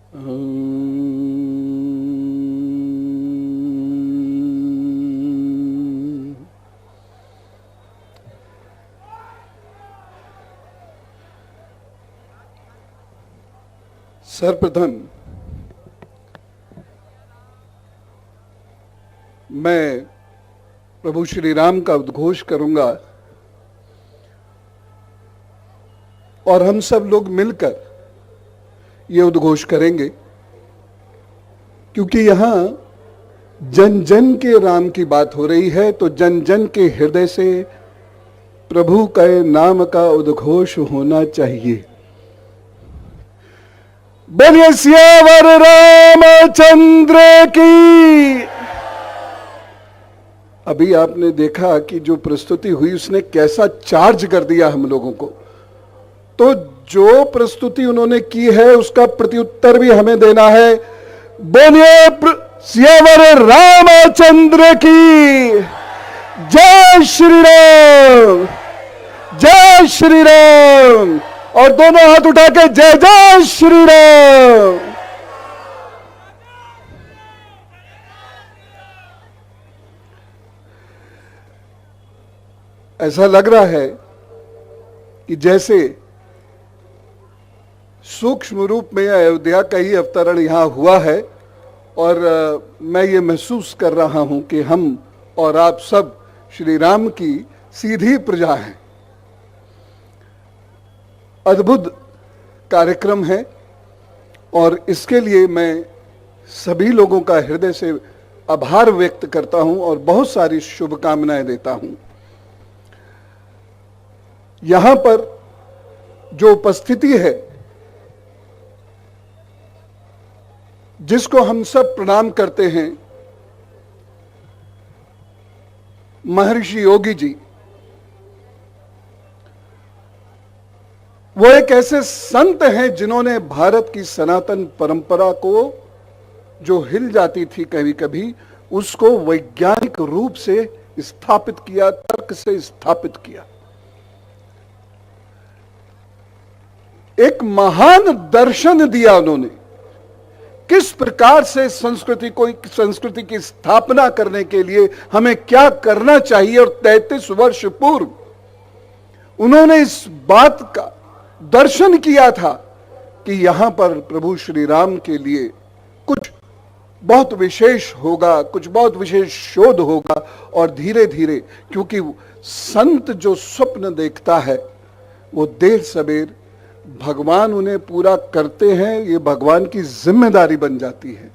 सर्वप्रथम मैं प्रभु श्री राम का उद्घोष करूंगा और हम सब लोग मिलकर ये उद्घोष करेंगे, क्योंकि यहां जन जन के राम की बात हो रही है, तो जन जन के हृदय से प्रभु के नाम का उद्घोष होना चाहिए। बोलिए सियावर रामचंद्र की। अभी आपने देखा कि जो प्रस्तुति हुई उसने कैसा चार्ज कर दिया हम लोगों को। तो जो प्रस्तुति उन्होंने की है उसका प्रत्युत्तर भी हमें देना है। बोलिए सियावर रामचंद्र की। जय श्री राम, जय श्री राम। और दोनों हाथ उठा के जय जय श्री राम। ऐसा लग रहा है कि जैसे सूक्ष्म रूप में अयोध्या का ही अवतरण यहां हुआ है, और मैं ये महसूस कर रहा हूं कि हम और आप सब श्री राम की सीधी प्रजा हैं। अद्भुत कार्यक्रम है और इसके लिए मैं सभी लोगों का हृदय से आभार व्यक्त करता हूं और बहुत सारी शुभकामनाएं देता हूं। यहां पर जो उपस्थिति है, जिसको हम सब प्रणाम करते हैं, महर्षि योगी जी, वो एक ऐसे संत हैं जिन्होंने भारत की सनातन परंपरा को, जो हिल जाती थी कभी कभी, उसको वैज्ञानिक रूप से स्थापित किया, तर्क से स्थापित किया। एक महान दर्शन दिया उन्होंने, किस प्रकार से संस्कृति की स्थापना करने के लिए हमें क्या करना चाहिए। और 33 वर्ष पूर्व उन्होंने इस बात का दर्शन किया था कि यहां पर प्रभु श्री राम के लिए कुछ बहुत विशेष होगा, कुछ बहुत विशेष शोध होगा। और धीरे धीरे, क्योंकि संत जो स्वप्न देखता है वो देर सवेर भगवान उन्हें पूरा करते हैं, ये भगवान की जिम्मेदारी बन जाती है।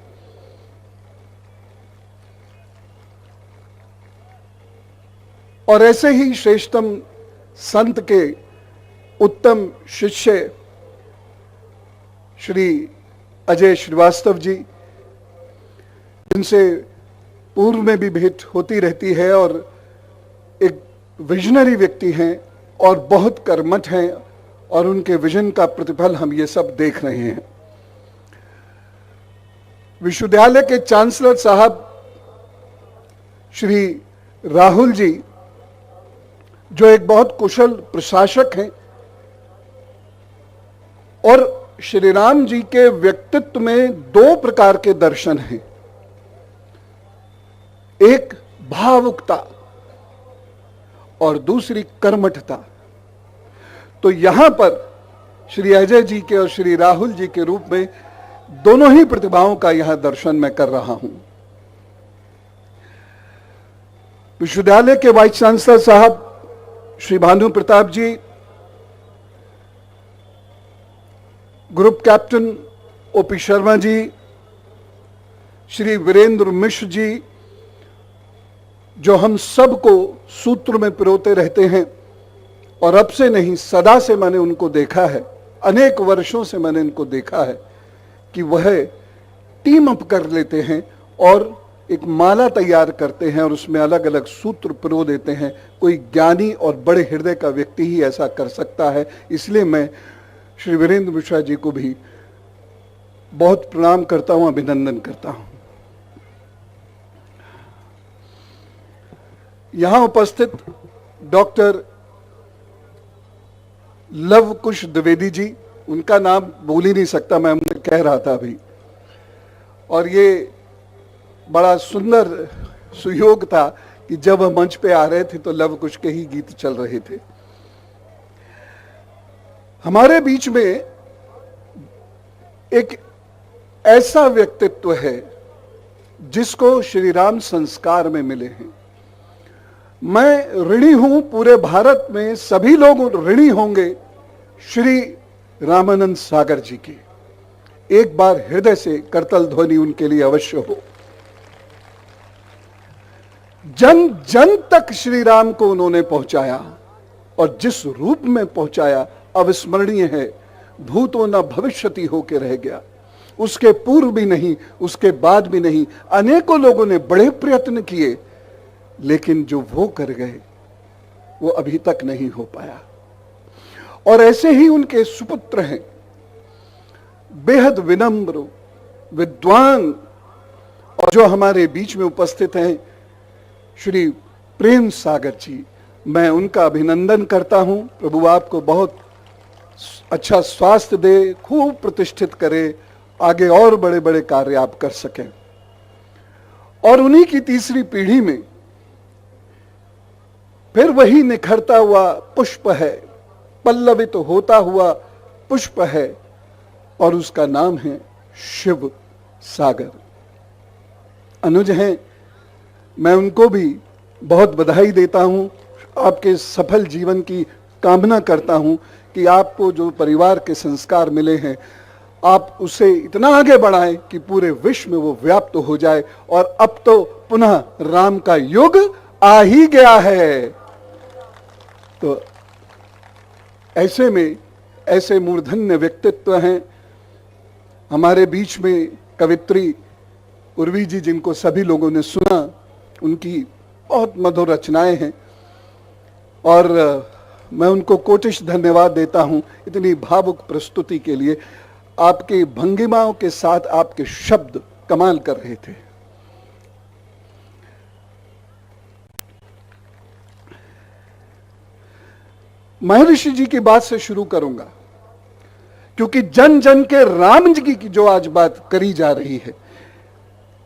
और ऐसे ही श्रेष्ठतम संत के उत्तम शिष्य श्री अजय श्रीवास्तव जी, जिनसे पूर्व में भी भेंट होती रहती है, और एक विजनरी व्यक्ति हैं और बहुत कर्मठ हैं, और उनके विजन का प्रतिफल हम ये सब देख रहे हैं। विश्वविद्यालय के चांसलर साहब श्री राहुल जी, जो एक बहुत कुशल प्रशासक हैं, और श्री राम जी के व्यक्तित्व में दो प्रकार के दर्शन हैं। एक भावुकता और दूसरी कर्मठता। तो यहां पर श्री अजय जी के और श्री राहुल जी के रूप में दोनों ही प्रतिभाओं का यहां दर्शन मैं कर रहा हूं। विश्वविद्यालय के वाइस चांसलर साहब श्री भानु प्रताप जी, group captain OP Sharma ji, Shri Virendra Mishra ji, जो हम सबको सूत्र में पिरोते रहते हैं, और अब से नहीं सदा से मैंने उनको देखा है, अनेक वर्षों से मैंने इनको देखा है कि वह टीम अप कर लेते हैं और एक माला तैयार करते हैं और उसमें अलग अलग सूत्र पिरो देते हैं। कोई ज्ञानी और बड़े हृदय का व्यक्ति ही ऐसा कर सकता है। इसलिए मैं श्री वीरेंद्र मिश्रा जी को भी बहुत प्रणाम करता हूं, अभिनंदन करता हूं। यहां उपस्थित डॉक्टर लव कुश द्विवेदी जी, उनका नाम बोल ही नहीं सकता, मैं उन्हें कह रहा था अभी। और ये बड़ा सुंदर सुयोग था कि जब हम मंच पे आ रहे थे तो लव कुश के ही गीत चल रहे थे। हमारे बीच में एक ऐसा व्यक्तित्व है जिसको श्री राम संस्कार में मिले हैं। मैं ऋणी हूं, पूरे भारत में सभी लोग ऋणी होंगे श्री रामानंद सागर जी की। एक बार हृदय से करतल ध्वनि उनके लिए अवश्य हो। जन जन तक श्री राम को उन्होंने पहुंचाया, और जिस रूप में पहुंचाया अविस्मरणीय है। भूतो न भविष्यति होके रह गया। उसके पूर्व भी नहीं, उसके बाद भी नहीं। अनेकों लोगों ने बड़े प्रयत्न किए, लेकिन जो वो कर गए वो अभी तक नहीं हो पाया। और ऐसे ही उनके सुपुत्र हैं, बेहद विनम्र, विद्वान, और जो हमारे बीच में उपस्थित हैं श्री प्रेम सागर जी। मैं उनका अभिनंदन करता हूं। प्रभु आपको बहुत अच्छा स्वास्थ्य दे, खूब प्रतिष्ठित करे, आगे और बड़े बड़े कार्य आप कर सकें। और उन्हीं की तीसरी पीढ़ी में फिर वही निखरता हुआ पुष्प है, पल्लवित तो होता हुआ पुष्प है, और उसका नाम है शिव सागर। अनुज हैं, मैं उनको भी बहुत बधाई देता हूं। आपके सफल जीवन की कामना करता हूं कि आपको जो परिवार के संस्कार मिले हैं, आप उसे इतना आगे बढ़ाएं कि पूरे विश्व में वो व्याप्त हो जाए। और अब तो पुनः राम का युग आ ही गया है। तो ऐसे में ऐसे मूर्धन्य व्यक्तित्व हैं हमारे बीच में। कवित्री उर्वी जी, जिनको सभी लोगों ने सुना, उनकी बहुत मधुर रचनाएं हैं, और मैं उनको कोटिश धन्यवाद देता हूं इतनी भावुक प्रस्तुति के लिए। आपकी भंगिमाओं के साथ आपके शब्द कमाल कर रहे थे। महर्षि जी की बात से शुरू करूंगा, क्योंकि जन जन के राम जी की जो आज बात करी जा रही है,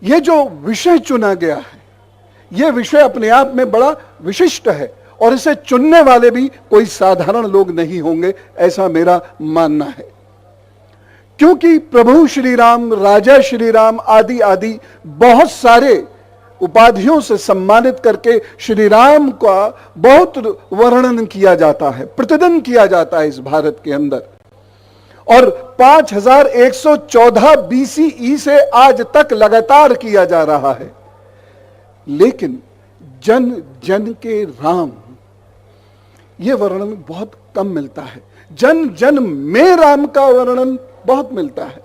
यह जो विषय चुना गया है, यह विषय अपने आप में बड़ा विशिष्ट है, और इसे चुनने वाले भी कोई साधारण लोग नहीं होंगे, ऐसा मेरा मानना है। क्योंकि प्रभु श्री राम, राजा श्री राम आदि आदि बहुत सारे उपाधियों से सम्मानित करके श्री राम का बहुत वर्णन किया जाता है, प्रतिदिन किया जाता है इस भारत के अंदर। और 5114 BCE से आज तक लगातार किया जा रहा है। लेकिन जन जन के राम, यह वर्णन बहुत कम मिलता है। जन जन में राम का वर्णन बहुत मिलता है,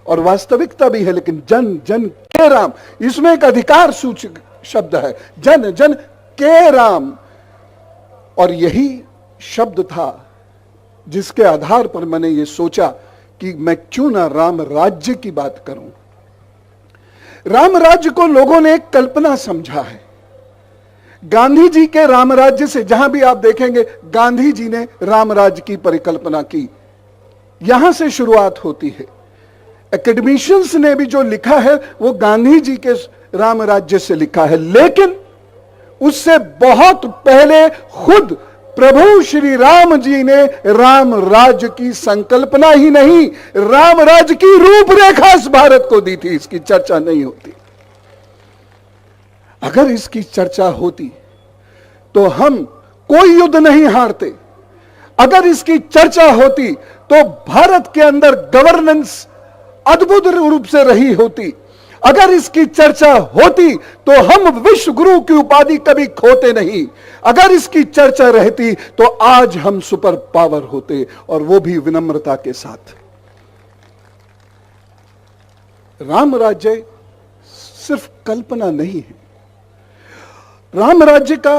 और वास्तविकता भी है। लेकिन जन जन के राम, इसमें एक अधिकार सूचक शब्द है, जन जन के राम। और यही शब्द था जिसके आधार पर मैंने ये सोचा कि मैं क्यों ना राम राज्य की बात करूं। राम राज्य को लोगों ने एक कल्पना समझा है। गांधी जी के राम राज्य से, जहां भी आप देखेंगे गांधी जी ने राम राज्य की परिकल्पना की, यहां से शुरुआत होती है। एकेडमिशियंस ने भी जो लिखा है वो गांधी जी के राम राज्य से लिखा है, लेकिन उससे बहुत पहले खुद प्रभु श्री राम जी ने राम राज्य की संकल्पना ही नहीं, राम राज्य की रूपरेखा इस भारत को दी थी। इसकी चर्चा नहीं होती। अगर इसकी चर्चा होती तो हम कोई युद्ध नहीं हारते। अगर इसकी चर्चा होती तो भारत के अंदर गवर्नेंस अद्भुत रूप से रही होती। अगर इसकी चर्चा होती तो हम विश्व गुरु की उपाधि कभी खोते नहीं। अगर इसकी चर्चा रहती तो आज हम सुपर पावर होते, और वो भी विनम्रता के साथ। राम राज्य सिर्फ कल्पना नहीं है। राम राज्य का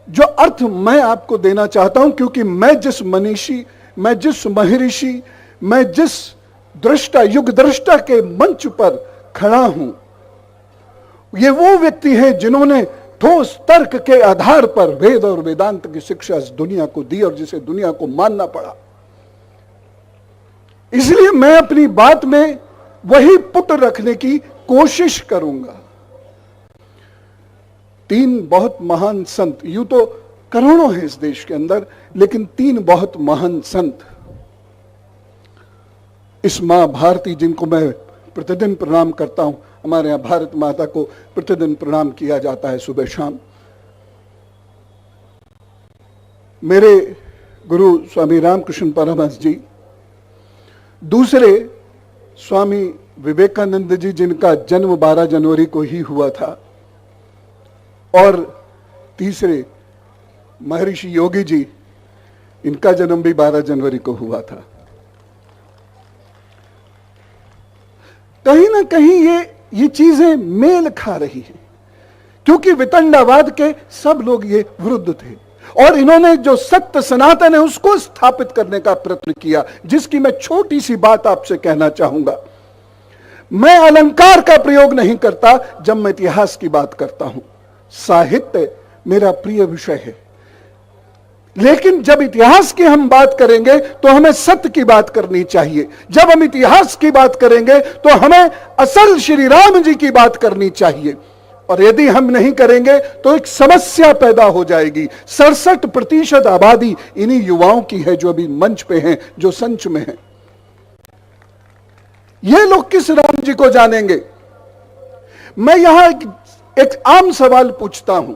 जो अर्थ मैं आपको देना चाहता हूं, क्योंकि मैं जिस मनीषी, मैं जिस महर्षि, मैं जिस दृष्टा, युग दृष्टा के मंच पर खड़ा हूं, ये वो व्यक्ति हैं जिन्होंने ठोस तर्क के आधार पर वेद और वेदांत की शिक्षा इस दुनिया को दी, और जिसे दुनिया को मानना पड़ा। इसलिए मैं अपनी बात में वही पुट रखने की कोशिश करूंगा। 3 बहुत महान संत, यूं तो करोड़ों हैं इस देश के अंदर, लेकिन 3 बहुत महान संत, इस मां भारती जिनको मैं प्रतिदिन प्रणाम करता हूं, हमारे यहां भारत माता को प्रतिदिन प्रणाम किया जाता है सुबह शाम। मेरे गुरु स्वामी रामकृष्ण परमहंस जी, दूसरे स्वामी विवेकानंद जी जिनका जन्म 12 जनवरी को ही हुआ था, और तीसरे महर्षि योगी जी, इनका जन्म भी 12 जनवरी को हुआ था। कहीं ना कहीं ये चीजें मेल खा रही हैं, क्योंकि वितंडावाद के सब लोग ये विरुद्ध थे, और इन्होंने जो सत्य सनातन है उसको स्थापित करने का प्रयत्न किया, जिसकी मैं छोटी सी बात आपसे कहना चाहूंगा। मैं अलंकार का प्रयोग नहीं करता जब मैं इतिहास की बात करता हूं, साहित्य मेरा प्रिय विषय है, लेकिन जब इतिहास की हम बात करेंगे तो हमें सत्य की बात करनी चाहिए। जब हम इतिहास की बात करेंगे तो हमें असल श्री राम जी की बात करनी चाहिए, और यदि हम नहीं करेंगे तो एक समस्या पैदा हो जाएगी। 67% आबादी इन्हीं युवाओं की है जो अभी मंच पे हैं, जो संच में हैं। ये लोग किस राम जी को जानेंगे? मैं यहां एक आम सवाल पूछता हूं,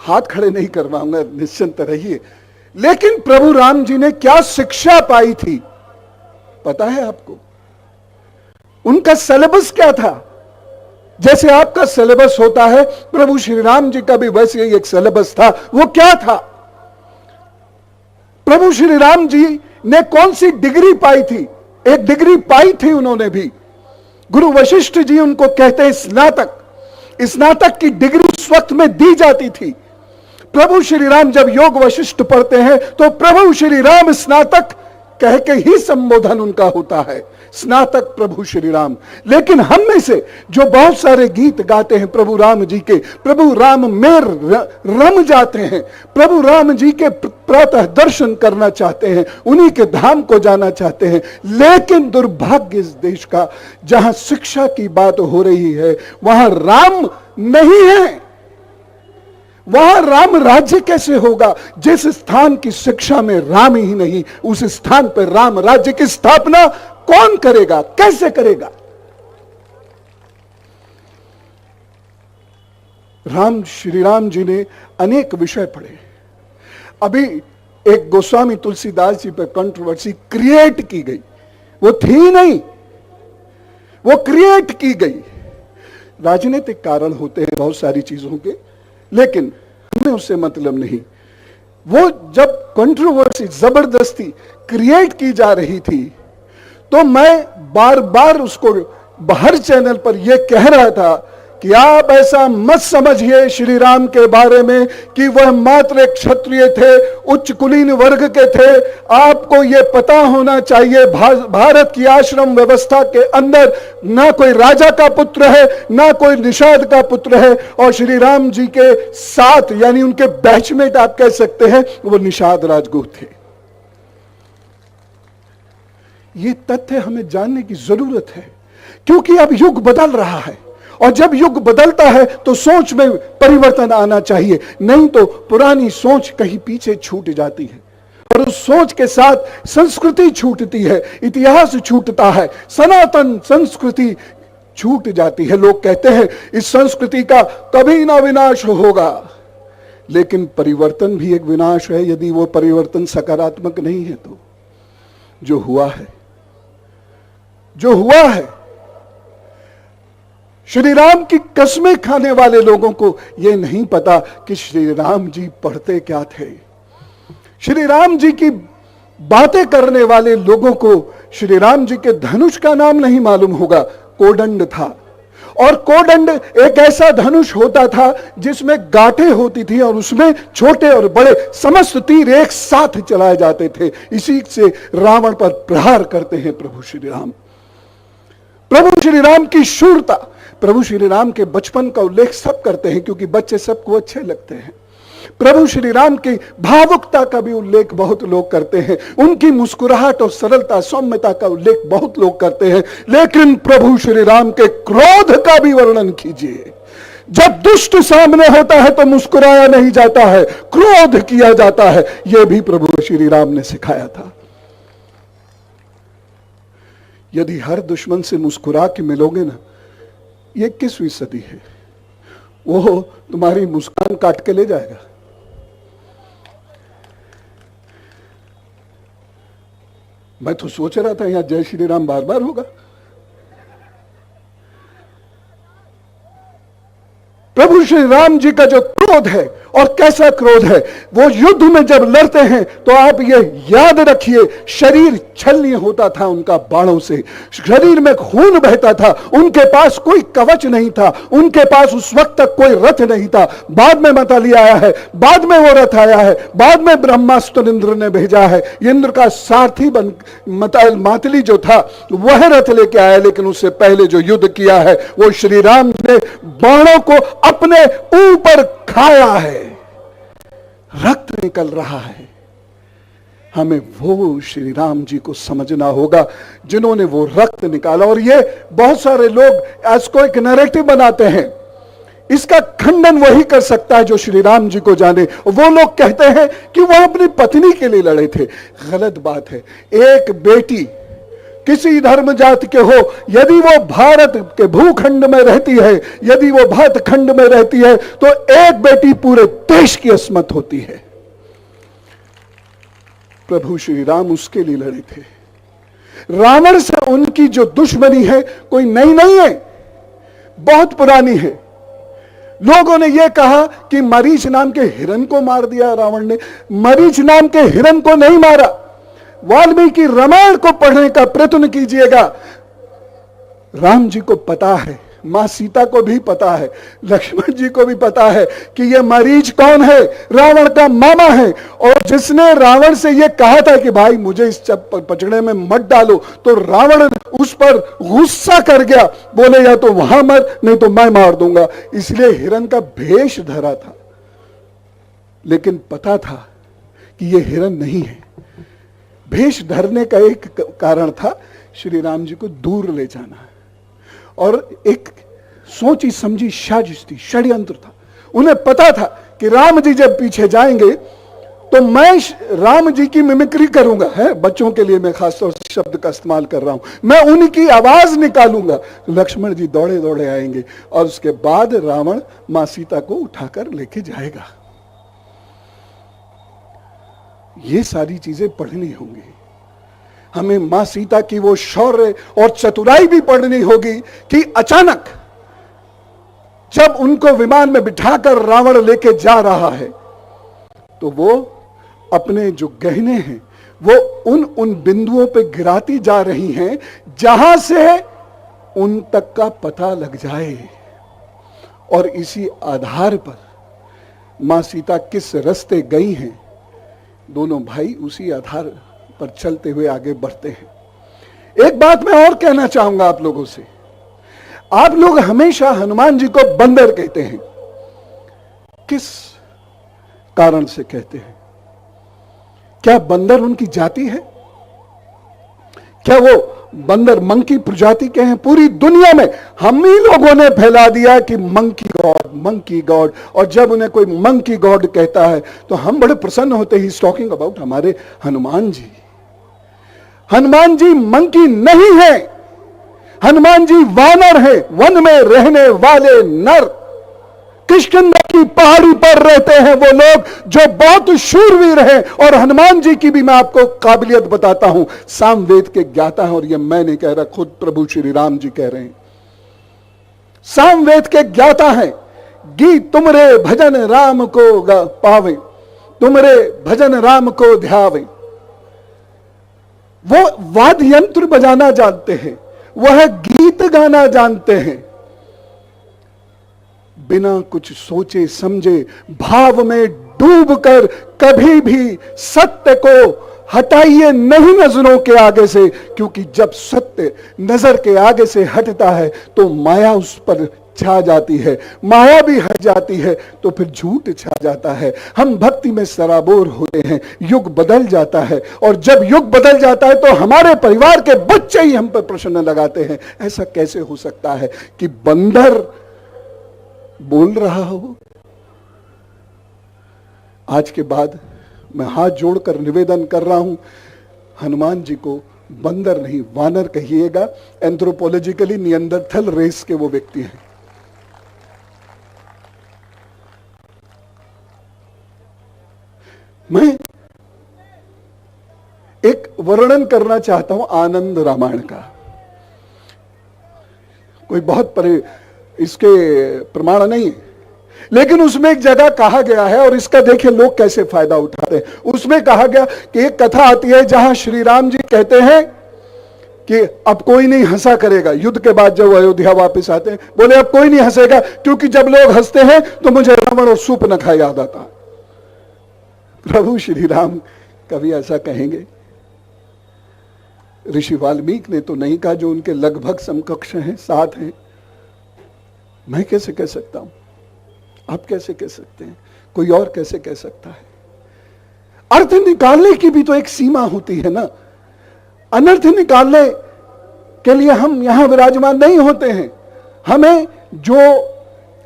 हाथ खड़े नहीं करवाऊंगा, निश्चिंत रहिए, लेकिन प्रभु राम जी ने क्या शिक्षा पाई थी पता है आपको? उनका सिलेबस क्या था? जैसे आपका सिलेबस होता है, प्रभु श्री राम जी का भी वैसे ही एक सिलेबस था। वो क्या था? प्रभु श्री राम जी ने कौन सी डिग्री पाई थी? एक डिग्री पाई थी उन्होंने भी। गुरु वशिष्ठ जी उनको कहते हैं स्नातक। स्नातक की डिग्री उस वक्त में दी जाती थी। प्रभु श्री राम जब योग वशिष्ठ पढ़ते हैं तो प्रभु श्री राम स्नातक कह के ही संबोधन उनका होता है, स्नातक प्रभु श्री राम। लेकिन हम में से जो बहुत सारे गीत गाते हैं प्रभु राम जी के, प्रभु राम में रम जाते हैं, प्रभु राम जी के प्रातः दर्शन करना चाहते हैं, उन्हीं के धाम को जाना चाहते हैं, लेकिन दुर्भाग्य इस देश का, जहां शिक्षा की बात हो रही है वहां राम नहीं है। वहां राम राज्य कैसे होगा? जिस स्थान की शिक्षा में राम ही नहीं, उस स्थान पर राम राज्य की स्थापना कौन करेगा? कैसे करेगा? राम श्री राम जी ने अनेक विषय पढ़े। अभी एक गोस्वामी तुलसीदास जी पर कंट्रोवर्सी क्रिएट की गई, वो थी नहीं, वो क्रिएट की गई। राजनीतिक कारण होते हैं बहुत सारी चीजों के, लेकिन हमें उससे मतलब नहीं। वो जब कंट्रोवर्सी जबरदस्ती क्रिएट की जा रही थी तो मैं बार बार उसको बाहर चैनल पर यह कह रहा था कि आप ऐसा मत समझिए श्री राम के बारे में कि वह मात्र एक क्षत्रिय थे, उच्च कुलीन वर्ग के थे। आपको यह पता होना चाहिए भारत की आश्रम व्यवस्था के अंदर ना कोई राजा का पुत्र है, ना कोई निषाद का पुत्र है, और श्री राम जी के साथ यानी उनके बैचमेट आप कह सकते हैं वो निषाद राजगुरु थे। ये तथ्य हमें जानने की जरूरत है, क्योंकि अब युग बदल रहा है, और जब युग बदलता है तो सोच में परिवर्तन आना चाहिए, नहीं तो पुरानी सोच कहीं पीछे छूट जाती है, और उस सोच के साथ संस्कृति छूटती है, इतिहास छूटता है, सनातन संस्कृति छूट जाती है। लोग कहते हैं इस संस्कृति का कभी ना विनाश होगा, लेकिन परिवर्तन भी एक विनाश है यदि वो परिवर्तन सकारात्मक नहीं है तो। जो हुआ है, जो हुआ है, श्री राम की कसमें खाने वाले लोगों को यह नहीं पता कि श्री राम जी पढ़ते क्या थे। श्री राम जी की बातें करने वाले लोगों को श्री राम जी के धनुष का नाम नहीं मालूम होगा। कोदंड था, और कोदंड एक ऐसा धनुष होता था जिसमें गांठें होती थी, और उसमें छोटे और बड़े समस्त तीर एक साथ चलाए जाते थे। इसी से रावण पर प्रहार करते हैं प्रभु श्री राम। प्रभु श्री राम की शूरता, प्रभु श्री राम के बचपन का उल्लेख सब करते हैं क्योंकि बच्चे सबको अच्छे लगते हैं। प्रभु श्री राम की भावुकता का भी उल्लेख बहुत लोग करते हैं, उनकी मुस्कुराहट और सरलता सौम्यता का उल्लेख बहुत लोग करते हैं, लेकिन प्रभु श्री राम के क्रोध का भी वर्णन कीजिए। जब दुष्ट सामने होता है तो मुस्कुराया नहीं जाता है, क्रोध किया जाता है। यह भी प्रभु श्री राम ने सिखाया था। यदि हर दुश्मन से मुस्कुरा के मिलोगे ना, ये 21वीं सदी है, वो तुम्हारी मुस्कान काट के ले जाएगा। मैं तो सोच रहा था यहां जय श्री राम बार बार होगा। प्रभु श्री राम जी का जो क्रोध है, और कैसा क्रोध है, वो युद्ध में जब लड़ते हैं तो आप ये याद रखिए, शरीर छलनी होता था उनका बाणों से, शरीर में खून बहता था, उनके पास कोई कवच नहीं था, उनके पास उस वक्त तक कोई रथ नहीं था। बाद में मतली आया है, बाद में वो रथ आया है, बाद में ब्रह्मास्त्र इंद्र ने भेजा है। इंद्र का सारथी बन मातली जो था वह रथ लेके आया, लेकिन उससे पहले जो युद्ध किया है वो श्री राम ने बाणों को अपने ऊपर खाया है, रक्त निकल रहा है। हमें वो श्री राम जी को समझना होगा जिन्होंने वो रक्त निकाला। और ये बहुत सारे लोग इसको एक नैरेटिव बनाते हैं, इसका खंडन वही कर सकता है जो श्री राम जी को जाने। वो लोग कहते हैं कि वह अपनी पत्नी के लिए लड़े थे। गलत बात है। एक बेटी किसी धर्म जाति के हो, यदि वो भारत के भूखंड में रहती है, यदि वो भारत खंड में रहती है, तो एक बेटी पूरे देश की अस्मत होती है। प्रभु श्री राम उसके लिए लड़े थे। रावण से उनकी जो दुश्मनी है कोई नई नहीं है, बहुत पुरानी है। लोगों ने यह कहा कि मरीच नाम के हिरण को मार दिया रावण ने। मरीच नाम के हिरण को नहीं मारा। वाल्मीकि रामायण को पढ़ने का प्रयत्न कीजिएगा। राम जी को पता है, मां सीता को भी पता है, लक्ष्मण जी को भी पता है कि यह मरीच कौन है, रावण का मामा है। और जिसने रावण से यह कहा था कि भाई मुझे इस पचड़े में मत डालो, तो रावण उस पर गुस्सा कर गया, बोले या तो वहां मर, नहीं तो मैं मार दूंगा। इसलिए हिरण का भेष धरा था, लेकिन पता था कि यह हिरण नहीं है। भेष धरने का एक कारण था श्री राम जी को दूर ले जाना, और एक सोची समझी साजिश थी, षड्यंत्र था। उन्हें पता था कि राम जी जब पीछे जाएंगे तो मैं राम जी की मिमिक्री करूंगा, है बच्चों के लिए मैं खासतौर से शब्द का इस्तेमाल कर रहा हूं, मैं उनकी आवाज निकालूंगा। लक्ष्मण जी दौड़े दौड़े आएंगे और उसके बाद रावण मां सीता को उठाकर लेके जाएगा। ये सारी चीजें पढ़नी होंगी हमें। मां सीता की वो शौर्य और चतुराई भी पढ़नी होगी कि अचानक जब उनको विमान में बिठाकर रावण लेके जा रहा है तो वो अपने जो गहने हैं वो उन बिंदुओं पे गिराती जा रही हैं जहां से उन तक का पता लग जाए, और इसी आधार पर मां सीता किस रास्ते गई हैं, दोनों भाई उसी आधार पर चलते हुए आगे बढ़ते हैं। एक बात मैं और कहना चाहूंगा आप लोगों से। आप लोग हमेशा हनुमान जी को बंदर कहते हैं, किस कारण से कहते हैं? क्या बंदर उनकी जाति है? क्या वो बंदर मंकी प्रजाति के हैं? पूरी दुनिया में हम ही लोगों ने फैला दिया कि मंकी गॉड, मंकी गॉड, और जब उन्हें कोई मंकी गॉड कहता है तो हम बड़े प्रसन्न होते ही टॉकिंग अबाउट हमारे हनुमान जी। हनुमान जी मंकी नहीं है, हनुमान जी वानर है, वन में रहने वाले नर। किष्किंधा की पहाड़ी पर रहते हैं वो लोग जो बहुत शूरवीर हैं। और हनुमान जी की भी मैं आपको काबिलियत बताता हूं, सामवेद के ज्ञाता हैं, और ये मैं नहीं कह रहा, खुद प्रभु श्री राम जी कह रहे हैं। सामवेद के ज्ञाता हैं। गीत तुमरे भजन राम को पावे, तुमरे भजन राम को ध्यावे। वो वाद्य यंत्र बजाना जानते हैं, वह गीत गाना जानते हैं। बिना कुछ सोचे समझे भाव में डूबकर कभी भी सत्य को हटाइए नहीं नजरों के आगे से, क्योंकि जब सत्य नजर के आगे से हटता है तो माया उस पर छा जाती है, माया भी हट जाती है, तो फिर झूठ छा जाता है। हम भक्ति में सराबोर होते हैं, युग बदल जाता है, और जब युग बदल जाता है तो हमारे परिवार के बच्चे ही हम पर प्रश्न लगाते हैं, ऐसा कैसे हो सकता है कि बंदर बोल रहा हो। आज के बाद मैं हाथ जोड़कर निवेदन कर रहा हूं, हनुमान जी को बंदर नहीं वानर कहिएगा। एंथ्रोपोलॉजिकली नियंदरथल रेस के वो व्यक्ति हैं। मैं एक वर्णन करना चाहता हूं आनंद रामायण का। कोई बहुत इसके प्रमाण नहीं है, लेकिन उसमें एक जगह कहा गया है, और इसका देखिए लोग कैसे फायदा उठाते हैं। उसमें कहा गया कि एक कथा आती है जहां श्री राम जी कहते हैं कि अब कोई नहीं हंसा करेगा। युद्ध के बाद जब अयोध्या वापस आते हैं, बोले अब कोई नहीं हंसेगा, क्योंकि जब लोग हंसते हैं तो मुझे रावण और सूर्पनखा याद आता। प्रभु श्री राम कभी ऐसा कहेंगे? ऋषि वाल्मीकि ने तो नहीं कहा, जो उनके लगभग समकक्ष हैं, साथ हैं। मैं कैसे कह सकता हूं? आप कैसे कह सकते हैं? कोई और कैसे कह सकता है? अर्थ निकालने की भी तो एक सीमा होती है ना। अनर्थ निकालने के लिए हम यहां विराजमान नहीं होते हैं। हमें जो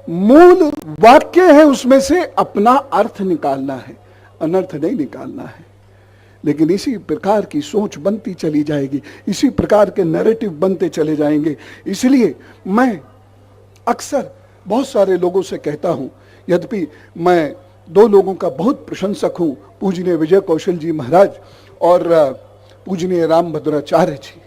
मूल वाक्य है उसमें से अपना अर्थ निकालना है, अनर्थ नहीं निकालना है। लेकिन इसी प्रकार की सोच बनती चली जाएगी, इसी प्रकार के नैरेटिव बनते चले जाएंगे। इसलिए मैं अक्सर बहुत सारे लोगों से कहता हूं, यद्यपि मैं दो लोगों का बहुत प्रशंसक हूं, पूजनीय विजय कौशल जी महाराज और पूजनीय रामभद्राचार्य जी,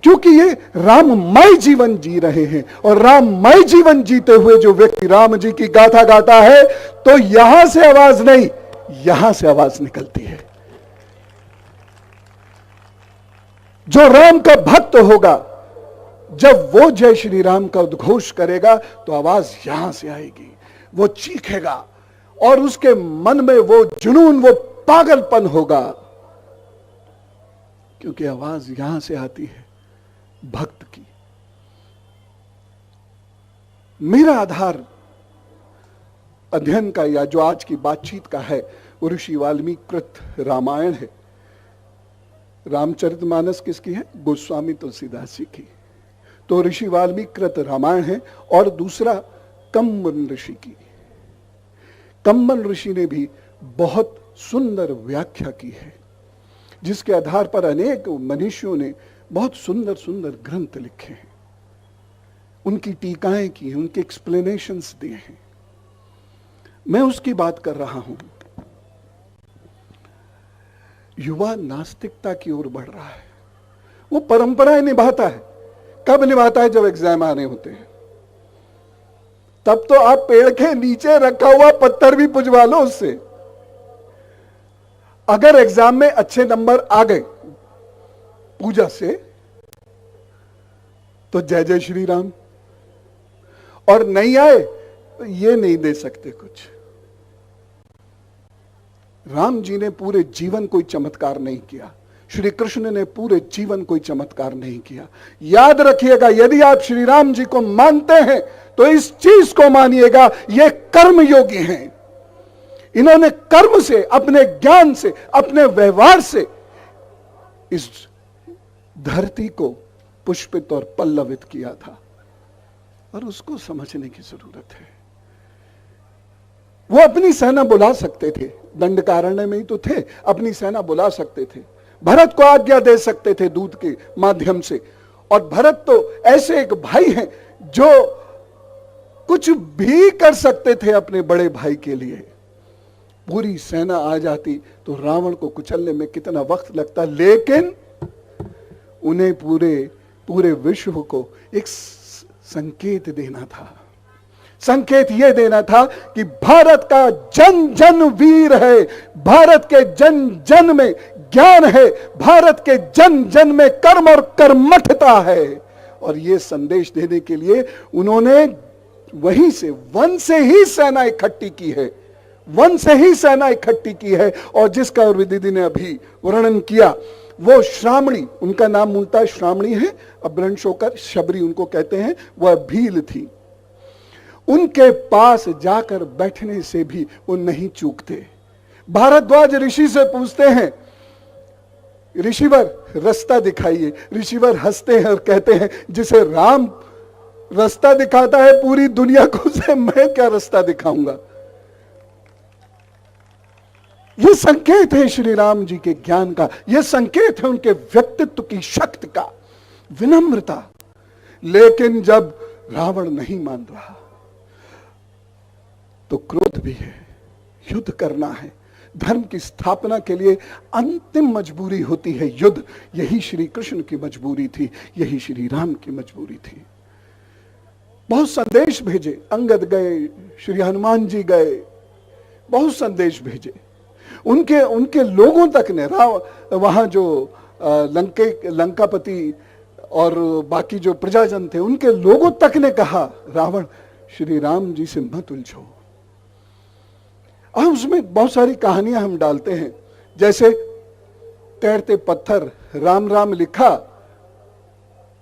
क्योंकि ये राममय जीवन जी रहे हैं। और राममय जीवन जीते हुए जो व्यक्ति राम जी की गाथा गाता है, तो यहां से आवाज नहीं, यहां से आवाज निकलती है। जो राम का भक्त होगा, जब वो जय श्री राम का उद्घोष करेगा तो आवाज यहां से आएगी, वो चीखेगा, और उसके मन में वो जुनून, वो पागलपन होगा, क्योंकि आवाज यहां से आती है भक्त की। मेरा आधार अध्ययन का या जो आज की बातचीत का है, वो ऋषि वाल्मीकि कृत रामायण है। रामचरितमानस किसकी है? गोस्वामी तुलसीदास जी की। तो ऋषि वाल्मीकि कृत रामायण है। और दूसरा कंबन ऋषि की। कंबन ऋषि ने भी बहुत सुंदर व्याख्या की है, जिसके आधार पर अनेक मनीषियों ने बहुत सुंदर सुंदर ग्रंथ लिखे हैं, उनकी टीकाएं की हैं, उनके एक्सप्लेनेशंस दिए हैं। मैं उसकी बात कर रहा हूं। युवा नास्तिकता की ओर बढ़ रहा है। वो परंपराएं निभाता है। कब निभाता है? जब एग्जाम आने होते हैं। तब तो आप पेड़ के नीचे रखा हुआ पत्थर भी पुजवा लो उससे। अगर एग्जाम में अच्छे नंबर आ गए पूजा से, तो जय जय श्री राम, और नहीं आए तो ये नहीं दे सकते कुछ। राम जी ने पूरे जीवन कोई चमत्कार नहीं किया, श्री कृष्ण ने पूरे जीवन कोई चमत्कार नहीं किया। याद रखिएगा, यदि आप श्री राम जी को मानते हैं तो इस चीज को मानिएगा, ये कर्म योगी हैं। इन्होंने कर्म से, अपने ज्ञान से, अपने व्यवहार से इस धरती को पुष्पित और पल्लवित किया था, और उसको समझने की जरूरत है। वो अपनी सेना बुला सकते थे, दंडकारण्य में ही तो थे, अपनी सेना बुला सकते थे, भरत को आज्ञा दे सकते थे दूत के माध्यम से। और भरत तो ऐसे एक भाई हैं जो कुछ भी कर सकते थे अपने बड़े भाई के लिए। पूरी सेना आ जाती तो रावण को कुचलने में कितना वक्त लगता, लेकिन उन्हें पूरे विश्व को एक संकेत देना था। संकेत यह देना था कि भारत का जन जन वीर है, भारत के जन जन में ज्ञान है, भारत के जन जन में कर्म और कर्मठता है। और यह संदेश देने के लिए उन्होंने वहीं से, वन से ही सेना इकट्ठी की है, वन से ही सेना इकट्ठी की है। और जिसका दीदी ने अभी वर्णन किया, वो श्रामणी, उनका नाम मूलतः श्रामणी है, अपभ्रंश होकर शबरी उनको कहते हैं, वह भील थी। उनके पास जाकर बैठने से भी वो नहीं चूकते। भारद्वाज ऋषि से पूछते हैं, ऋषिवर रास्ता दिखाइए। ऋषिवर हंसते हैं और कहते हैं, जिसे राम रास्ता दिखाता है पूरी दुनिया को, उसे मैं क्या रास्ता दिखाऊंगा। यह संकेत है श्री राम जी के ज्ञान का, यह संकेत है उनके व्यक्तित्व की शक्ति का, विनम्रता। लेकिन जब रावण नहीं मान रहा तो क्रोध भी है, युद्ध करना है। धर्म की स्थापना के लिए अंतिम मजबूरी होती है युद्ध। यही श्री कृष्ण की मजबूरी थी, यही श्री राम की मजबूरी थी। बहुत संदेश भेजे, अंगद गए, श्री हनुमान जी गए, बहुत संदेश भेजे। उनके लोगों तक ने, वहां जो लंकापति और बाकी जो प्रजाजन थे, उनके लोगों तक ने कहा, रावण श्री राम जी से मत उलझो। अब उसमें बहुत सारी कहानियां हम डालते हैं, जैसे तैरते पत्थर, राम राम लिखा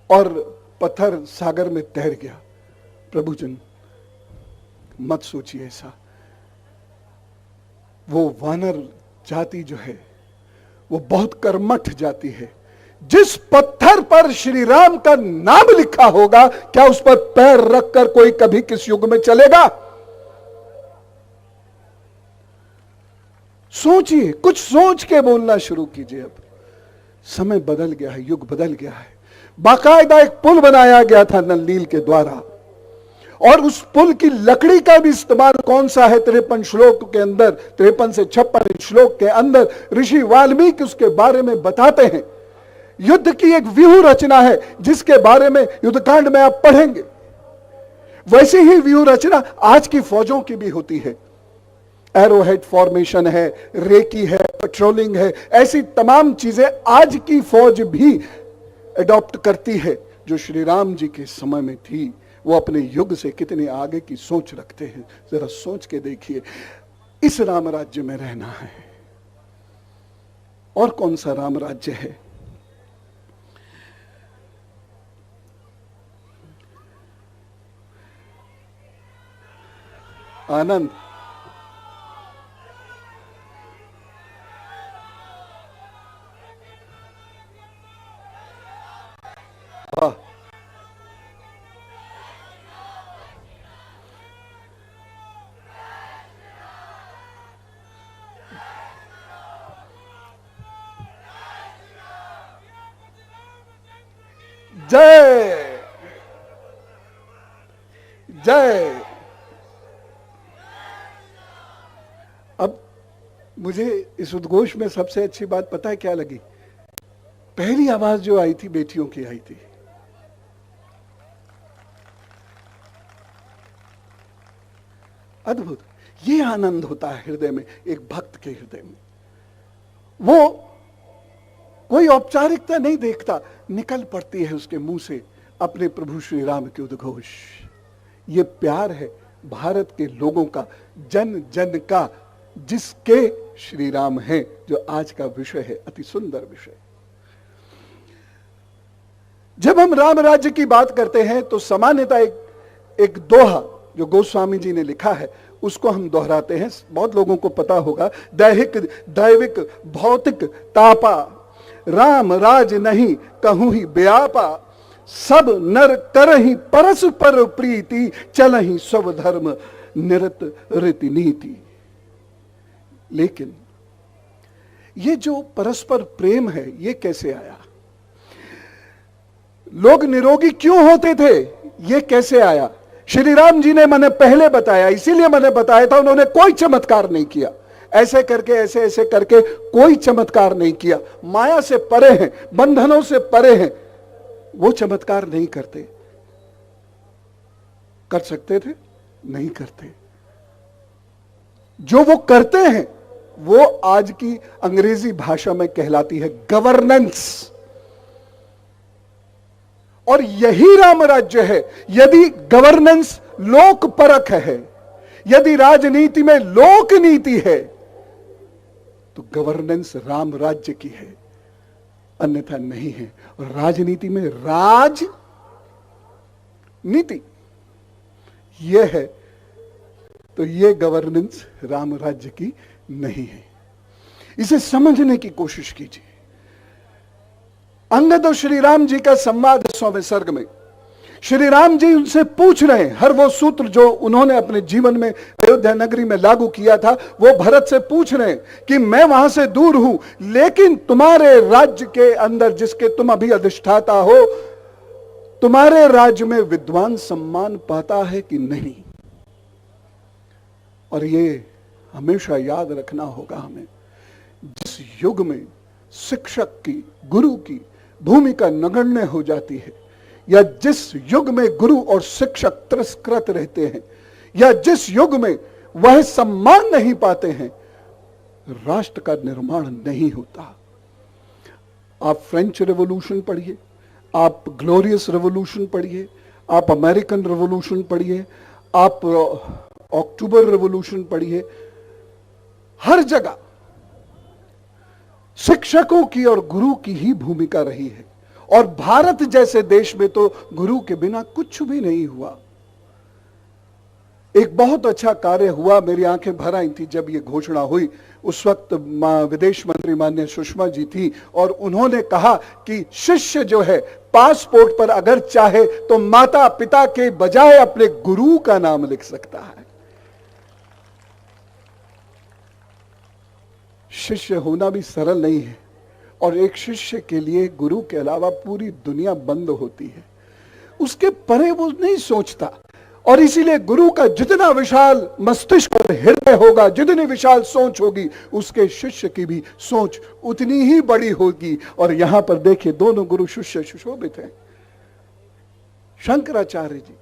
और पत्थर सागर में तैर गया। प्रभुजन मत सोचिए ऐसा। वो वानर जाति जो है वो बहुत कर्मठ जाति है। जिस पत्थर पर श्री राम का नाम लिखा होगा, क्या उस पर पैर रखकर कोई कभी किस युग में चलेगा? सोचिए, कुछ सोच के बोलना शुरू कीजिए। अब समय बदल गया है, युग बदल गया है। बाकायदा एक पुल बनाया गया था नल नील के द्वारा, और उस पुल की लकड़ी का भी इस्तेमाल कौन सा है? 53 श्लोक के अंदर, 53 से 56 श्लोक के अंदर ऋषि वाल्मीकि उसके बारे में बताते हैं। युद्ध की एक व्यूह रचना है जिसके बारे में युद्धकांड में आप पढ़ेंगे। वैसी ही व्यूह रचना आज की फौजों की भी होती है। एरोहेड फॉर्मेशन है, रेकी है, पेट्रोलिंग है, ऐसी तमाम चीजें आज की फौज भी अडॉप्ट करती है जो श्री राम जी के समय में थी। वो अपने युग से कितने आगे की सोच रखते हैं, जरा सोच के देखिए। इस राम राज्य में रहना है। और कौन सा राम राज्य है? आनंद, वाह, जय जय। अब मुझे इस उद्घोष में सबसे अच्छी बात पता है क्या लगी? पहली आवाज जो आई थी बेटियों की आई थी। अद्भुत, ये आनंद होता है हृदय में, एक भक्त के हृदय में। वो कोई औपचारिकता नहीं देखता, निकल पड़ती है उसके मुंह से अपने प्रभु श्री राम के उद्घोष। ये प्यार है भारत के लोगों का, जन जन का, जिसके श्री राम हैं, जो आज का विषय है, अति सुंदर विषय। जब हम राम राज्य की बात करते हैं तो सामान्यतः एक दोहा जो गोस्वामी जी ने लिखा है उसको हम दोहराते हैं। बहुत लोगों को पता होगा, दैविक भौतिक तापा, राम राज नहीं कहूं ही व्यापा, सब नर करहि परस्पर प्रीति, चलहि सब धर्म निरत रीति नीति। लेकिन ये जो परस्पर प्रेम है, ये कैसे आया? लोग निरोगी क्यों होते थे, ये कैसे आया? श्री राम जी ने मैंने पहले बताया, इसीलिए मैंने बताया था, उन्होंने कोई चमत्कार नहीं किया। ऐसे करके, ऐसे ऐसे करके कोई चमत्कार नहीं किया। माया से परे हैं, बंधनों से परे हैं, वो चमत्कार नहीं करते। कर सकते थे, नहीं करते। जो वो करते हैं वो आज की अंग्रेजी भाषा में कहलाती है गवर्नेंस। और यही राम राज्य है। यदि गवर्नेंस लोक परक है, यदि राजनीति में लोक नीति है, तो गवर्नेंस राम राज्य की है, अन्यथा नहीं है। और राजनीति में राज नीति, यह है तो ये गवर्नेंस राम राज्य की नहीं है। इसे समझने की कोशिश कीजिए। अंगद और श्री राम जी का संवाद 100वें सर्ग में, श्री राम जी उनसे पूछ रहे हैं, हर वो सूत्र जो उन्होंने अपने जीवन में अयोध्या नगरी में लागू किया था, वो भरत से पूछ रहे हैं कि मैं वहां से दूर हूं, लेकिन तुम्हारे राज्य के अंदर जिसके तुम अभी अधिष्ठाता हो, तुम्हारे राज्य में विद्वान सम्मान पाता है कि नहीं। और ये हमेशा याद रखना होगा हमें, जिस युग में शिक्षक की, गुरु की भूमिका नगण्य हो जाती है, या जिस युग में गुरु और शिक्षक तिरस्कृत रहते हैं, या जिस युग में वह सम्मान नहीं पाते हैं, राष्ट्र का निर्माण नहीं होता। आप फ्रेंच रेवोल्यूशन पढ़िए, आप ग्लोरियस रेवोल्यूशन पढ़िए, आप अमेरिकन रेवोल्यूशन पढ़िए, आप अक्टूबर रेवोल्यूशन पढ़िए, हर जगह शिक्षकों की और गुरु की ही भूमिका रही है। और भारत जैसे देश में तो गुरु के बिना कुछ भी नहीं हुआ। एक बहुत अच्छा कार्य हुआ, मेरी आंखें भर आई थी जब ये घोषणा हुई। उस वक्त विदेश मंत्री माननीय सुषमा जी थी और उन्होंने कहा कि शिष्य जो है पासपोर्ट पर अगर चाहे तो माता पिता के बजाय अपने गुरु का नाम लिख सकता है। शिष्य होना भी सरल नहीं है, और एक शिष्य के लिए गुरु के अलावा पूरी दुनिया बंद होती है, उसके परे वो नहीं सोचता। और इसीलिए गुरु का जितना विशाल मस्तिष्क और हृदय होगा, जितनी विशाल सोच होगी, उसके शिष्य की भी सोच उतनी ही बड़ी होगी। और यहां पर देखिए, दोनों गुरु शिष्य सुशोभित हैं। शंकराचार्य जी,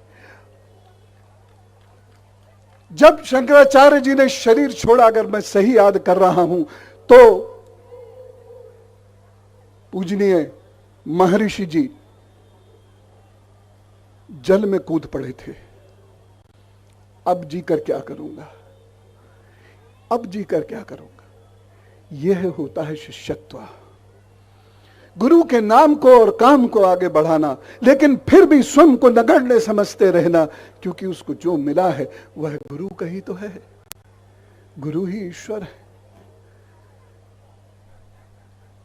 जब शंकराचार्य जी ने शरीर छोड़ा, अगर मैं सही याद कर रहा हूं तो पूजनीय महर्षि जी जल में कूद पड़े थे। अब जी कर क्या करूंगा, अब जी कर क्या करूंगा। यह होता है शिष्यत्व, गुरु के नाम को और काम को आगे बढ़ाना, लेकिन फिर भी स्वयं को नगण्य समझते रहना, क्योंकि उसको जो मिला है वह गुरु का ही तो है। गुरु ही ईश्वर है।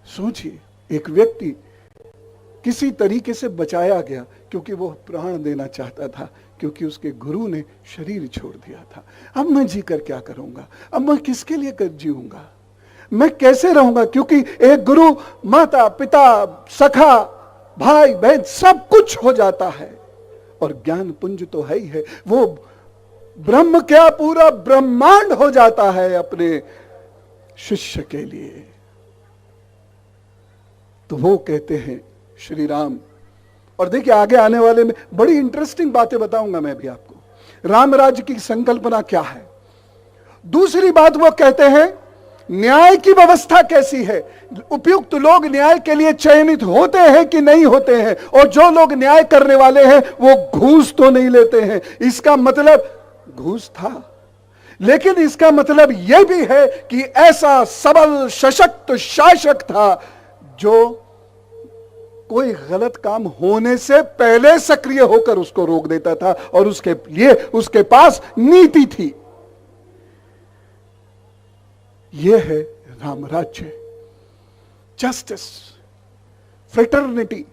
सोचिए, एक व्यक्ति किसी तरीके से बचाया गया क्योंकि वो प्राण देना चाहता था, क्योंकि उसके गुरु ने शरीर छोड़ दिया था। अब मैं जी कर क्या करूंगा, अब मैं किसके लिए कर जीऊंगा, मैं कैसे रहूंगा, क्योंकि एक गुरु माता पिता सखा भाई बहन सब कुछ हो जाता है। और ज्ञान पुंज तो है ही है, वो ब्रह्म क्या पूरा ब्रह्मांड हो जाता है अपने शिष्य के लिए। तो वो कहते हैं श्री राम। और देखिए, आगे आने वाले में बड़ी इंटरेस्टिंग बातें बताऊंगा मैं भी आपको, राम राज्य की संकल्पना क्या है। दूसरी बात वो कहते हैं, न्याय की व्यवस्था कैसी है, उपयुक्त लोग न्याय के लिए चयनित होते हैं कि नहीं होते हैं, और जो लोग न्याय करने वाले हैं वो घूस तो नहीं लेते हैं। इसका मतलब घूस था, लेकिन इसका मतलब यह भी है कि ऐसा सबल सशक्त शासक था जो कोई गलत काम होने से पहले सक्रिय होकर उसको रोक देता था, और उसके लिए उसके पास नीति थी। यह है राम राज्य। Justice, fraternity,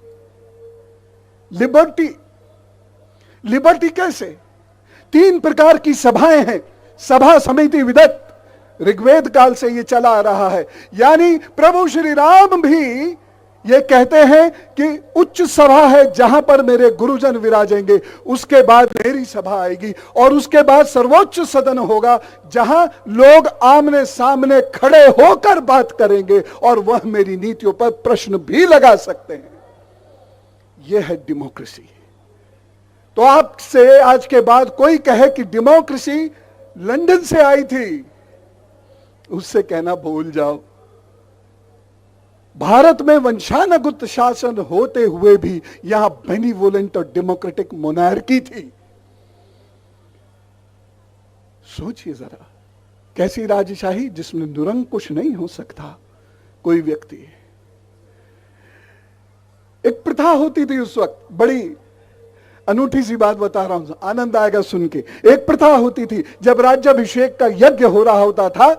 liberty. लिबर्टी कैसे? 3 प्रकार की सभाएं हैं, सभा समिति विदत। ऋग्वेद काल से यह चला आ रहा है। यानी प्रभु श्री राम भी ये कहते हैं कि उच्च सभा है जहां पर मेरे गुरुजन विराजेंगे, उसके बाद मेरी सभा आएगी, और उसके बाद सर्वोच्च सदन होगा जहां लोग आमने सामने खड़े होकर बात करेंगे और वह मेरी नीतियों पर प्रश्न भी लगा सकते हैं। यह है डेमोक्रेसी। तो आपसे आज के बाद कोई कहे कि डेमोक्रेसी लंदन से आई थी, उससे कहना भूल जाओ। भारत में वंशानुगत शासन होते हुए भी यहां बेनिवोलेंट और डेमोक्रेटिक मोनार्की थी। सोचिए जरा, कैसी राजशाही जिसमें निरंकुश नहीं हो सकता कोई व्यक्ति। एक प्रथा होती थी उस वक्त बड़ी अनूठी सी बात बता रहा हूं, आनंद आएगा सुन के। एक प्रथा होती थी, जब राज्याभिषेक का यज्ञ हो रहा होता था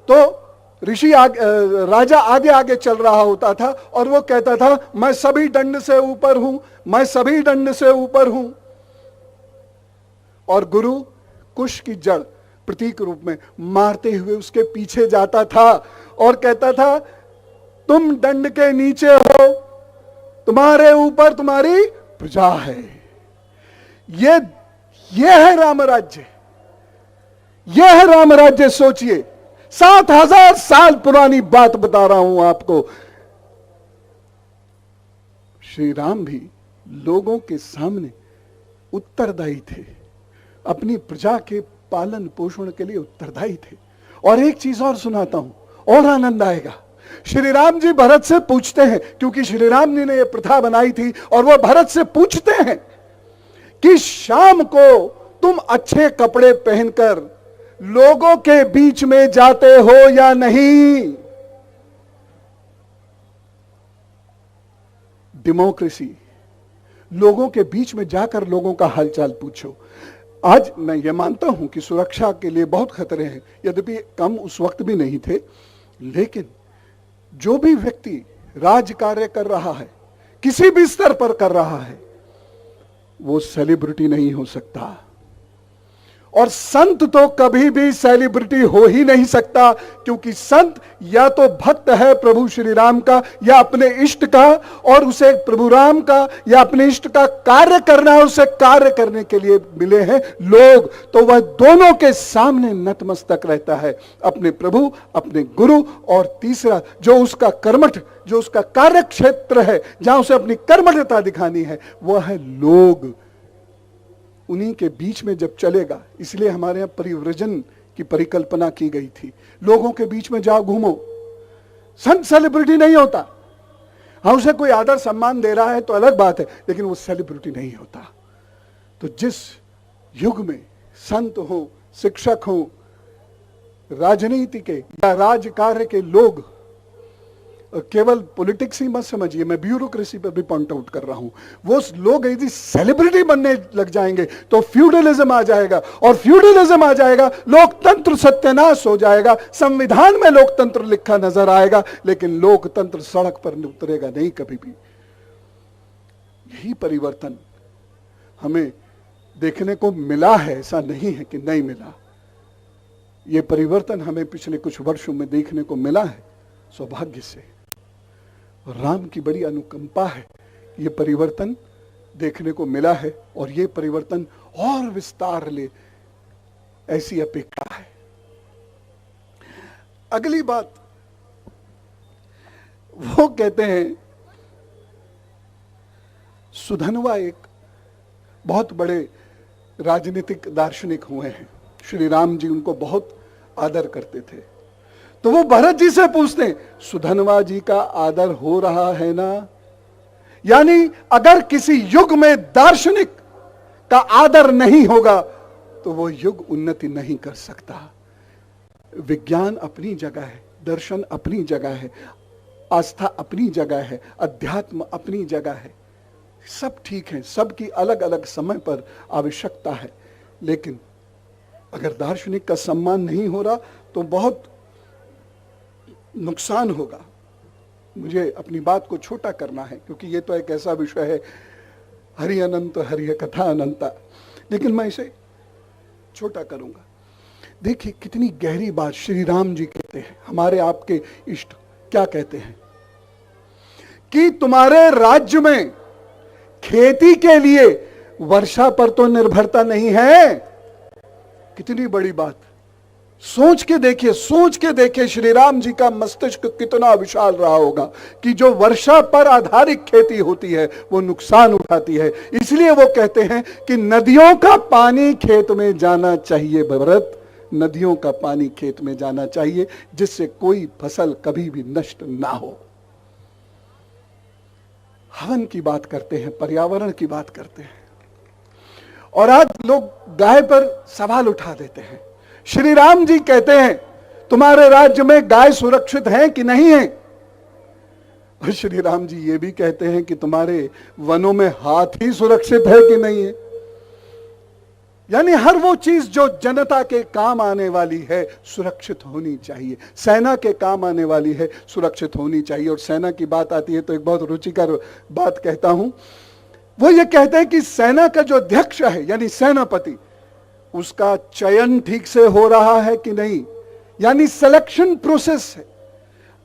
तो राजा आगे आगे चल रहा होता था और वो कहता था, मैं सभी दंड से ऊपर हूं, मैं सभी दंड से ऊपर हूं। और गुरु कुश की जड़ प्रतीक रूप में मारते हुए उसके पीछे जाता था और कहता था, तुम दंड के नीचे हो, तुम्हारे ऊपर तुम्हारी प्रजा है। ये है राम राज्य, ये है राम राज्य। सोचिए, 7000 साल पुरानी बात बता रहा हूं आपको। श्री राम भी लोगों के सामने उत्तरदायी थे, अपनी प्रजा के पालन पोषण के लिए उत्तरदायी थे। और एक चीज और सुनाता हूं और आनंद आएगा। श्री राम जी भरत से पूछते हैं, क्योंकि श्री राम जी ने यह प्रथा बनाई थी, और वो भरत से पूछते हैं कि शाम को तुम अच्छे कपड़े पहनकर लोगों के बीच में जाते हो या नहीं। डेमोक्रेसी, लोगों के बीच में जाकर लोगों का हालचाल पूछो। आज मैं ये मानता हूं कि सुरक्षा के लिए बहुत खतरे हैं, यद्यपि कम उस वक्त भी नहीं थे, लेकिन जो भी व्यक्ति राज कार्य कर रहा है, किसी भी स्तर पर कर रहा है, वो सेलिब्रिटी नहीं हो सकता। और संत तो कभी भी सेलिब्रिटी हो ही नहीं सकता, क्योंकि संत या तो भक्त है प्रभु श्री राम का या अपने इष्ट का, और उसे प्रभु राम का या अपने इष्ट का कार्य करना है, उसे कार्य करने के लिए मिले हैं लोग, तो वह दोनों के सामने नतमस्तक रहता है, अपने प्रभु, अपने गुरु, और तीसरा जो उसका कर्मठ, जो उसका कार्य क्षेत्र है, जहां उसे अपनी कर्मठता दिखानी है, वह है लोग। उन्हीं के बीच में जब चलेगा, इसलिए हमारे यहां परिव्रजन की परिकल्पना की गई थी। लोगों के बीच में जाओ, घूमो। संत सेलिब्रिटी नहीं होता। हाँ, उसे कोई आदर सम्मान दे रहा है तो अलग बात है, लेकिन वो सेलिब्रिटी नहीं होता। तो जिस युग में संत हो, शिक्षक हो, राजनीति के या राज कार्य के लोग, केवल पॉलिटिक्स ही मत समझिए, मैं ब्यूरोक्रेसी पर भी पॉइंट आउट कर रहा हूं, वो लोग यदि सेलिब्रिटी बनने लग जाएंगे तो फ्यूडलिज्म आ जाएगा, और फ्यूडलिज्म आ जाएगा, लोकतंत्र सत्यानाश हो जाएगा। संविधान में लोकतंत्र लिखा नजर आएगा, लेकिन लोकतंत्र सड़क पर उतरेगा नहीं कभी भी। यही परिवर्तन हमें देखने को मिला है, ऐसा नहीं है कि नहीं मिला। यह परिवर्तन हमें पिछले कुछ वर्षों में देखने को मिला है, सौभाग्य से। और राम की बड़ी अनुकंपा है, ये परिवर्तन देखने को मिला है, और ये परिवर्तन और विस्तार ले, ऐसी अपेक्षा है। अगली बात वो कहते हैं, सुधनवा एक बहुत बड़े राजनीतिक दार्शनिक हुए हैं। श्री राम जी उनको बहुत आदर करते थे। तो वो भरत जी से पूछते हैं, सुधनवा जी का आदर हो रहा है ना? यानी अगर किसी युग में दार्शनिक का आदर नहीं होगा तो वो युग उन्नति नहीं कर सकता। विज्ञान अपनी जगह है, दर्शन अपनी जगह है, आस्था अपनी जगह है, अध्यात्म अपनी जगह है, सब ठीक है, सबकी अलग अलग समय पर आवश्यकता है। लेकिन अगर दार्शनिक का सम्मान नहीं हो रहा तो बहुत नुकसान होगा। मुझे अपनी बात को छोटा करना है, क्योंकि ये तो एक ऐसा विषय है, हरि अनंत हरि कथा अनंता, लेकिन मैं इसे छोटा करूंगा। देखिए कितनी गहरी बात श्री राम जी कहते हैं। हमारे आपके इष्ट क्या कहते हैं कि तुम्हारे राज्य में खेती के लिए वर्षा पर तो निर्भरता नहीं है। कितनी बड़ी बात, सोच के देखिए, सोच के देखिए श्री राम जी का मस्तिष्क कितना विशाल रहा होगा कि जो वर्षा पर आधारित खेती होती है वो नुकसान उठाती है। इसलिए वो कहते हैं कि नदियों का पानी खेत में जाना चाहिए भरत, नदियों का पानी खेत में जाना चाहिए, जिससे कोई फसल कभी भी नष्ट ना हो। हवन की बात करते हैं, पर्यावरण की बात करते हैं, और आज लोग गाय पर सवाल उठा देते हैं। श्री राम जी कहते हैं तुम्हारे राज्य में गाय सुरक्षित है कि नहीं है? और श्री राम जी ये भी कहते हैं कि तुम्हारे वनों में हाथी सुरक्षित है कि नहीं है। यानी हर वो चीज जो जनता के काम आने वाली है सुरक्षित होनी चाहिए, सेना के काम आने वाली है सुरक्षित होनी चाहिए। और सेना की बात आती है तो एक बहुत रुचिकर बात कहता हूं। वो ये कहते हैं कि सेना का जो अध्यक्ष है यानी सेनापति, उसका चयन ठीक से हो रहा है कि नहीं, यानी सिलेक्शन प्रोसेस है।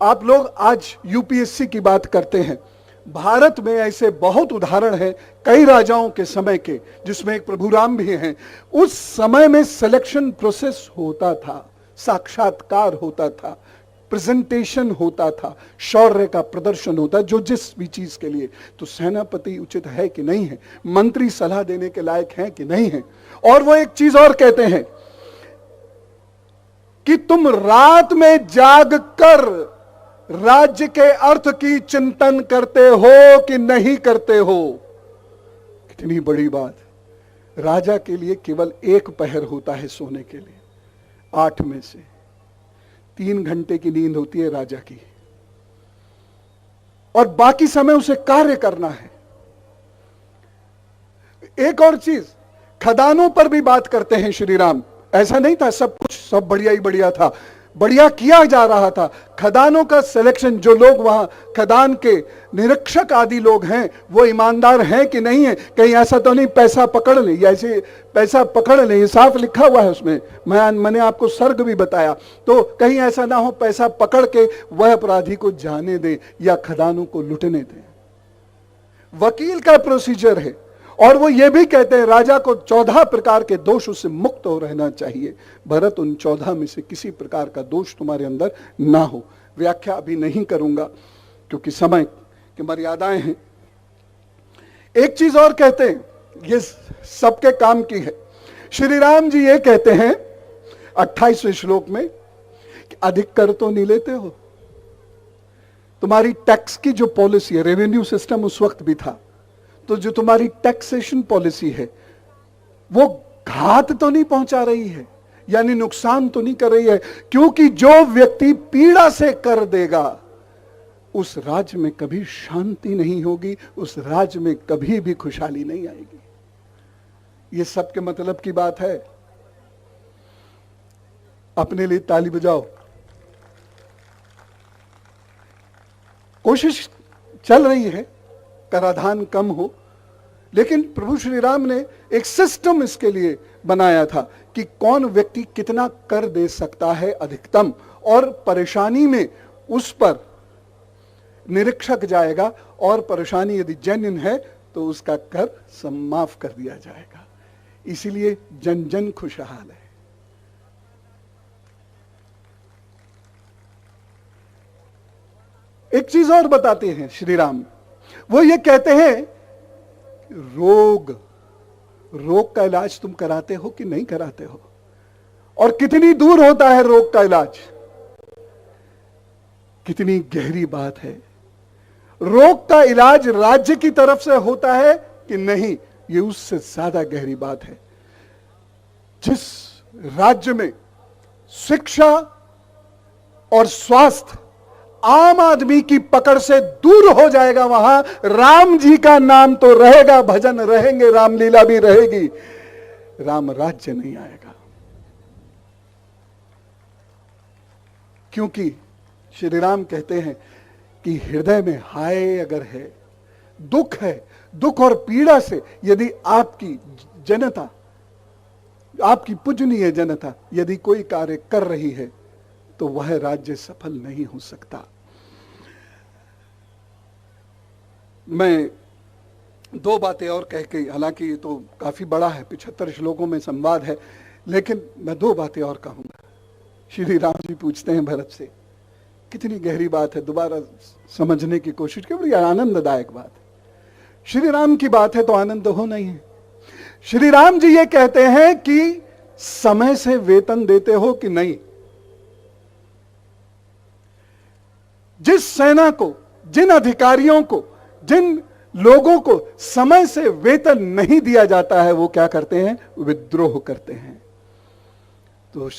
आप लोग आज यूपीएससी की बात करते हैं, भारत में ऐसे बहुत उदाहरण हैं कई राजाओं के समय के, जिसमें एक प्रभु राम भी हैं। उस समय में सिलेक्शन प्रोसेस होता था, साक्षात्कार होता था, प्रेजेंटेशन होता था, शौर्य का प्रदर्शन होता, जो जिस भी चीज के लिए। तो सेनापति उचित है कि नहीं है, मंत्री सलाह देने के लायक हैं कि नहीं है। और वो एक चीज और कहते हैं कि तुम रात में जाग कर राज्य के अर्थ की चिंतन करते हो कि नहीं करते हो। कितनी बड़ी बात। राजा के लिए केवल एक पहर होता है सोने के लिए, 8 में से 3 घंटे की नींद होती है राजा की, और बाकी समय उसे कार्य करना है। एक और चीज, खदानों पर भी बात करते हैं श्री राम। ऐसा नहीं था सब कुछ सब बढ़िया ही बढ़िया था, बढ़िया किया जा रहा था। खदानों का सिलेक्शन, जो लोग वहां खदान के निरीक्षक आदि लोग हैं वो ईमानदार हैं कि नहीं है, कहीं ऐसा तो नहीं पैसा पकड़ ले, या ऐसे पैसा पकड़ ले, ये साफ लिखा हुआ है उसमें। मैंने आपको सर्ग भी बताया, तो कहीं ऐसा ना हो पैसा पकड़ के वह अपराधी को जाने दे या खदानों को लुटने दे। वकील का प्रोसीजर है। और वो ये भी कहते हैं राजा को 14 प्रकार के दोषों से मुक्त हो रहना चाहिए। भरत, उन 14 में से किसी प्रकार का दोष तुम्हारे अंदर ना हो। व्याख्या अभी नहीं करूंगा क्योंकि समय की मर्यादाएं हैं। एक चीज और कहते हैं, ये सबके काम की है। श्री राम जी ये कहते हैं 28वें श्लोक में कि अधिक कर तो नहीं लेते हो। तुम्हारी टैक्स की जो पॉलिसी है, रेवेन्यू सिस्टम उस वक्त भी था, तो जो तुम्हारी टैक्सेशन पॉलिसी है वो घात तो नहीं पहुंचा रही है, यानी नुकसान तो नहीं कर रही है। क्योंकि जो व्यक्ति पीड़ा से कर देगा उस राज्य में कभी शांति नहीं होगी, उस राज्य में कभी भी खुशहाली नहीं आएगी। ये सबके मतलब की बात है। अपने लिए ताली बजाओ। कोशिश चल रही है कराधान कम हो, लेकिन प्रभु श्री राम ने एक सिस्टम इसके लिए बनाया था कि कौन व्यक्ति कितना कर दे सकता है अधिकतम, और परेशानी में उस पर निरीक्षक जाएगा और परेशानी यदि जेन्युइन है तो उसका कर माफ कर दिया जाएगा। इसीलिए जन जन खुशहाल है। एक चीज और बताते हैं श्री राम, वो ये कहते हैं रोग का इलाज तुम कराते हो कि नहीं कराते हो, और कितनी दूर होता है रोग का इलाज। कितनी गहरी बात है। रोग का इलाज राज्य की तरफ से होता है कि नहीं, ये उससे ज्यादा गहरी बात है। जिस राज्य में शिक्षा और स्वास्थ्य आम आदमी की पकड़ से दूर हो जाएगा, वहां राम जी का नाम तो रहेगा, भजन रहेंगे, रामलीला भी रहेगी, राम राज्य नहीं आएगा। क्योंकि श्री राम कहते हैं कि हृदय में हाय अगर है, दुख है, दुख और पीड़ा से यदि आपकी जनता, आपकी पूजनीय जनता यदि कोई कार्य कर रही है तो वह राज्य सफल नहीं हो सकता। मैं 2 बातें और कह के, हालांकि ये तो काफी बड़ा है, 75 श्लोकों में संवाद है, लेकिन मैं 2 बातें और कहूंगा। श्री राम जी पूछते हैं भरत से, कितनी गहरी बात है, दोबारा समझने की कोशिश की, बड़ी आनंददायक बात है। श्री राम की बात है तो आनंद हो नहीं है। श्री राम जी ये कहते हैं कि समय से वेतन देते हो कि नहीं। जिस सेना को, जिन अधिकारियों को, जिन लोगों को समय से वेतन नहीं दिया जाता है वो क्या करते हैं, विद्रोह करते हैं। तो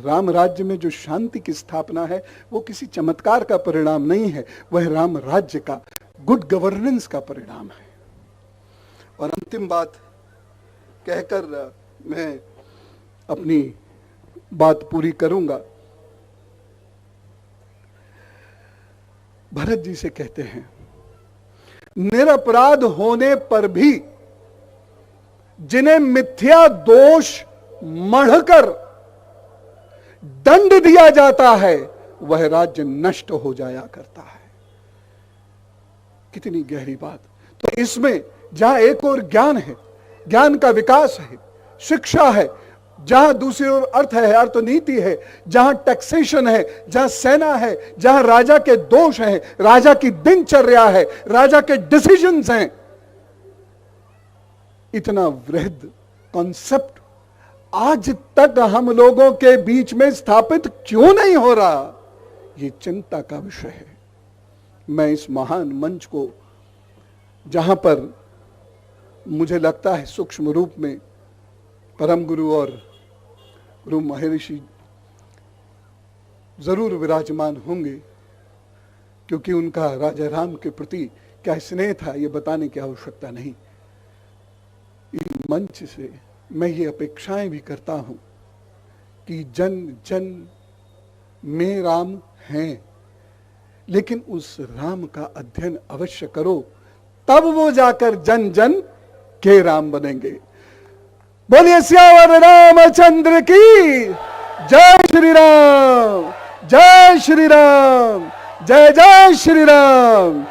राम राज्य में जो शांति की स्थापना है वो किसी चमत्कार का परिणाम नहीं है, वह राम राज्य का गुड गवर्नेंस का परिणाम है। और अंतिम बात कहकर मैं अपनी बात पूरी करूंगा। भरत जी से कहते हैं, निरपराध होने पर भी जिन्हें मिथ्या दोष मढ़कर दंड दिया जाता है वह राज्य नष्ट हो जाया करता है। कितनी गहरी बात। तो इसमें जहां एक और ज्ञान है, ज्ञान का विकास है, शिक्षा है, जहां दूसरी ओर अर्थ है, अर्थनीति है, जहां टैक्सेशन है, जहां सेना है, जहां राजा के दोष हैं, राजा की दिनचर्या है, राजा के डिसीजंस हैं, इतना वृहद कॉन्सेप्ट आज तक हम लोगों के बीच में स्थापित क्यों नहीं हो रहा, यह चिंता का विषय है। मैं इस महान मंच को, जहां पर मुझे लगता है सूक्ष्म रूप में परम गुरु और गुरु महर्षि जरूर विराजमान होंगे, क्योंकि उनका राजा राम के प्रति क्या स्नेह था यह बताने की आवश्यकता नहीं। इस मंच से मैं ये अपेक्षाएं भी करता हूं कि जन जन में राम हैं, लेकिन उस राम का अध्ययन अवश्य करो, तब वो जाकर जन जन के राम बनेंगे। बोलिए सियावर रामचंद्र की जय श्री राम, जय श्री राम, जय जय श्री राम।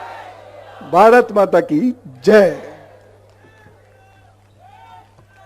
भारत माता की जय।